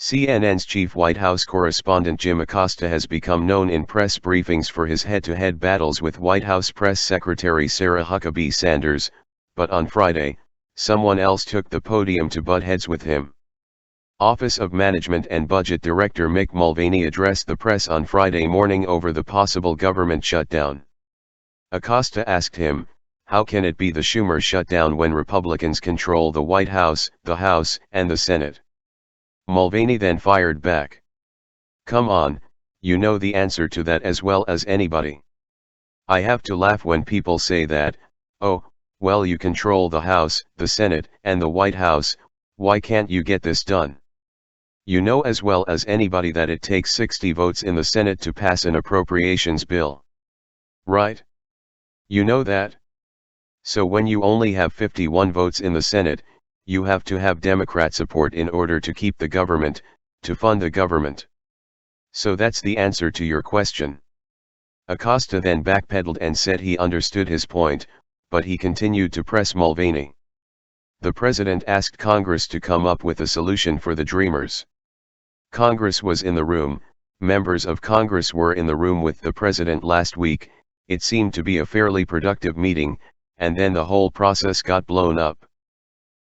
CNN's chief White House correspondent Jim Acosta has become known in press briefings for his head-to-head battles with White House Press Secretary Sarah Huckabee Sanders, but on Friday, someone else took the podium to butt heads with him. Office of Management and Budget Director Mick Mulvaney addressed the press on Friday morning over the possible government shutdown. Acosta asked him, "How can it be the Schumer shutdown when Republicans control the White House, the House, and the Senate?" Mulvaney then fired back. "Come on, you know the answer to that as well as anybody. I have to laugh when people say that, oh, well, you control the House, the Senate, and the White House, why can't you get this done? You know as well as anybody that it takes 60 votes in the Senate to pass an appropriations bill. Right? You know that? So when you only have 51 votes in the Senate, you have to have Democrat support in order to keep the government, to fund the government. So that's the answer to your question." Acosta then backpedaled and said he understood his point, but he continued to press Mulvaney. The president asked Congress to come up with a solution for the Dreamers. Congress was in the room, members of Congress were in the room with the president last week. It seemed to be a fairly productive meeting, and then the whole process got blown up.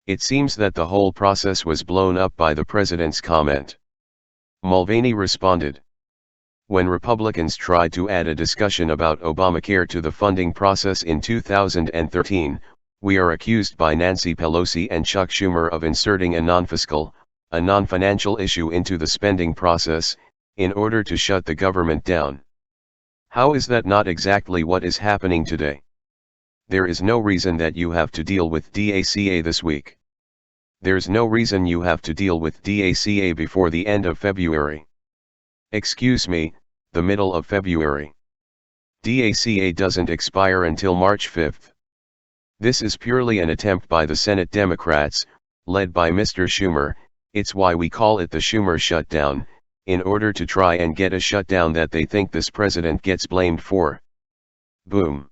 It seems that the whole process was blown up by the president's comment. Mulvaney responded. When Republicans tried to add a discussion about Obamacare to the funding process in 2013, we are accused by Nancy Pelosi and Chuck Schumer of inserting a non-fiscal, a non-financial issue into the spending process, in order to shut the government down. How is that not exactly what is happening today? There is no reason that you have to deal with DACA this week. There's no reason you have to deal with DACA before the end of February. Excuse me, the middle of February. DACA doesn't expire until March 5th. This is purely an attempt by the Senate Democrats, led by Mr. Schumer. It's why we call it the Schumer shutdown, in order to try and get a shutdown that they think this president gets blamed for. Boom.